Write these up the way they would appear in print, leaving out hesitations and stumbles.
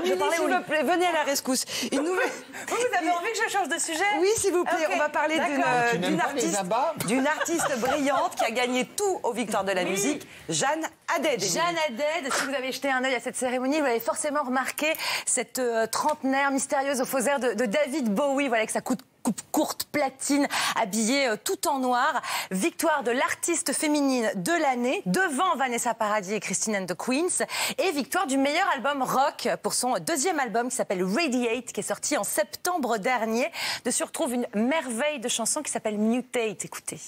Émilie, s'il vous plaît, venez à la rescousse. Une nouvelle... Vous avez envie que je change de sujet? Oui, s'il vous plaît, on va parler d'une artiste artiste brillante qui a gagné tout aux Victoires de la musique, Jeanne Haddad. Jeanne Haddad, si vous avez jeté un œil à cette cérémonie, vous avez forcément remarqué cette trentenaire mystérieuse aux faux airs de David Bowie, voilà, avec sa coupe courte platine, habillée tout en noir. Victoire de l'artiste féminine de l'année, devant Vanessa Paradis et Christine and the Queens. Et victoire du meilleur album rock pour son deuxième album qui s'appelle Radiate, qui est sorti en septembre dernier. Dessus, on retrouve une merveille de chansons qui s'appelle Mutate. Écoutez.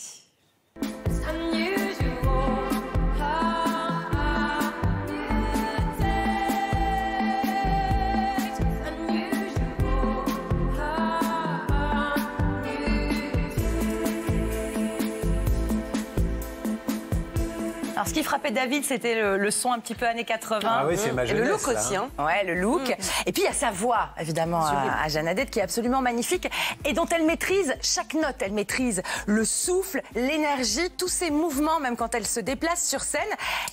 Alors, ce qui frappait David, c'était le son un petit peu années 80. Ah oui, c'est ma jeunesse, et le look aussi. Hein. Ouais, le look. Et puis, il y a sa voix, évidemment, à Jeanne Haddad, qui est absolument magnifique et dont elle maîtrise chaque note. Elle maîtrise le souffle, l'énergie, tous ses mouvements, même quand elle se déplace sur scène.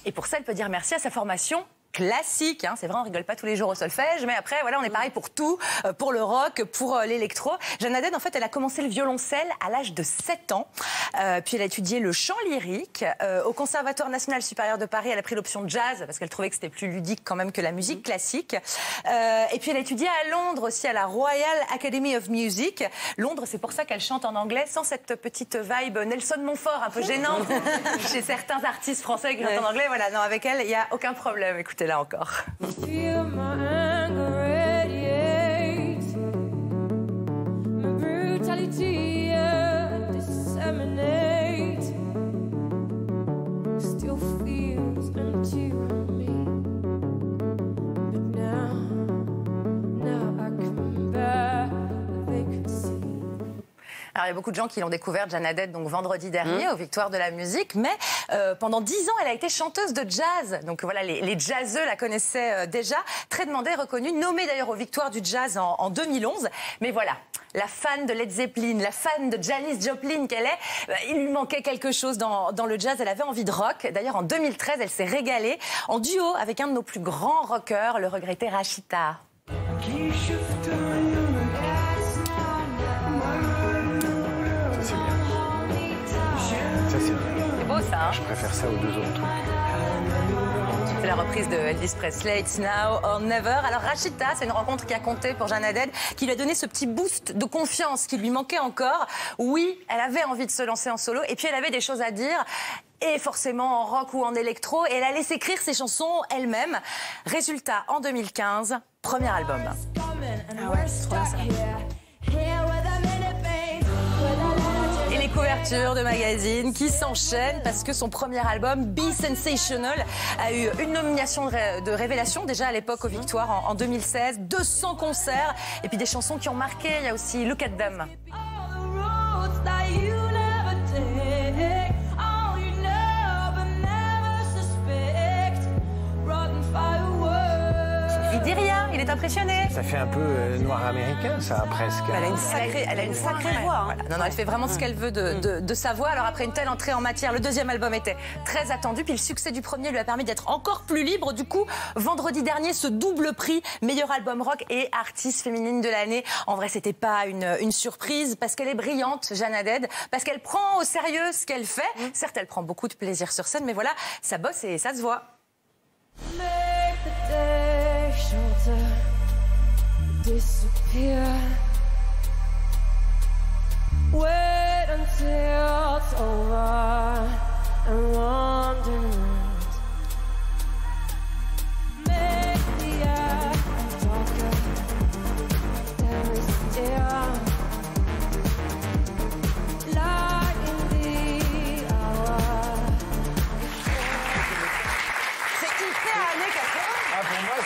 Et pour ça, elle peut dire merci à sa formation classique, hein. C'est vrai, on rigole pas tous les jours au solfège, mais après, voilà, on est pareil pour tout, pour le rock, pour l'électro. Jeanne Haddad, en fait, elle a commencé le violoncelle à l'âge de 7 ans, puis elle a étudié le chant lyrique au Conservatoire national supérieur de Paris. Elle a pris l'option jazz parce qu'elle trouvait que c'était plus ludique quand même que la musique classique. Et puis elle a étudié à Londres aussi, à la Royal Academy of Music. Londres, c'est pour ça qu'elle chante en anglais, sans cette petite vibe Nelson Montfort un peu gênante chez certains artistes français qui chantent en anglais. Voilà, non, avec elle, il n'y a aucun problème. Écoutez, là encore. Alors, il y a beaucoup de gens qui l'ont découvert, Jeanne Haddad, donc vendredi dernier, aux Victoires de la musique. Mais pendant 10 ans, elle a été chanteuse de jazz. Donc voilà, les jazzeux la connaissaient déjà. Très demandée, reconnue, nommée d'ailleurs aux Victoires du jazz en 2011. Mais voilà, la fan de Led Zeppelin, la fan de Janis Joplin qu'elle est, il lui manquait quelque chose dans le jazz. Elle avait envie de rock. D'ailleurs, en 2013, elle s'est régalée en duo avec un de nos plus grands rockers, le regretté Rachita. C'est beau ça, hein? Je préfère ça aux deux autres trucs. C'est la reprise de Elvis Presley, It's Now or Never. Alors Rachita, c'est une rencontre qui a compté pour Jeanne Haddad, qui lui a donné ce petit boost de confiance qui lui manquait encore. Oui, elle avait envie de se lancer en solo et puis elle avait des choses à dire. Et forcément en rock ou en électro. Et elle allait s'écrire ses chansons elle-même. Résultat, en 2015, premier album. Ah ouais, c'est trop bien ça. Et les couvertures de magazines qui s'enchaînent parce que son premier album, Be Sensational, a eu une nomination de révélation déjà à l'époque aux Victoires en 2016, 200 concerts et puis des chansons qui ont marqué. Il y a aussi Look at Them. Il dit rien, il est impressionné. Ça fait un peu noir américain, ça, presque. Elle a une sacrée voix. Hein. Voilà. Non, elle fait vraiment ce qu'elle veut de sa voix. Alors après une telle entrée en matière, le deuxième album était très attendu. Puis le succès du premier lui a permis d'être encore plus libre. Du coup, vendredi dernier, ce double prix, meilleur album rock et artiste féminine de l'année. En vrai, c'était pas une surprise parce qu'elle est brillante, Jeanne Haddad, parce qu'elle prend au sérieux ce qu'elle fait. Certes, elle prend beaucoup de plaisir sur scène, mais voilà, ça bosse et ça se voit. Disappear. Wait until it's over and wonderment. Make the air darker than still. Light in the hour. C'est hyper années 80. Ah, pour moi,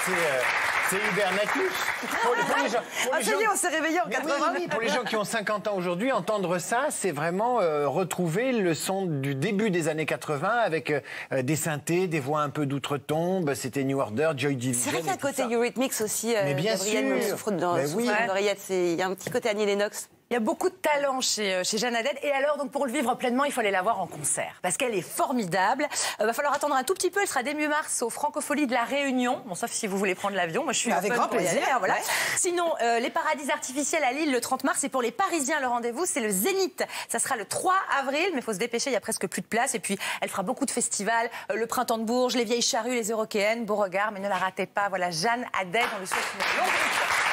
c'est Hibernacus. Pour les gens, Ça y est, on s'est réveillé en 80. Oui, pour les gens qui ont 50 ans aujourd'hui, entendre ça, c'est vraiment retrouver le son du début des années 80 avec des synthés, des voix un peu d'outre-tombe. C'était New Order, Joy Division. C'est vrai qu'il y a un côté Eurythmics aussi. Mais bien Gabriel sûr. souffre dans oui. l'oreillette. Il y a un petit côté Annie Lennox. Il y a beaucoup de talent chez Jeanne Haddad. Et alors, donc, pour le vivre pleinement, il faut aller la voir en concert. Parce qu'elle est formidable. Va falloir attendre un tout petit peu. Elle sera dès mi-mars au Francofolie de la Réunion. Bon, sauf si vous voulez prendre l'avion. Moi, je suis avec grand plaisir. Voilà. Ouais. Sinon, les Paradis Artificiels à Lille le 30 mars. Et pour les Parisiens, le rendez-vous, c'est le Zénith. Ça sera le 3 avril. Mais il faut se dépêcher, il y a presque plus de place. Et puis, elle fera beaucoup de festivals. Le Printemps de Bourges, les Vieilles Charrues, les Eurokéennes. Beauregard. Mais ne la ratez pas. Voilà, Jeanne Haddad. On lui souhaite une longue vie.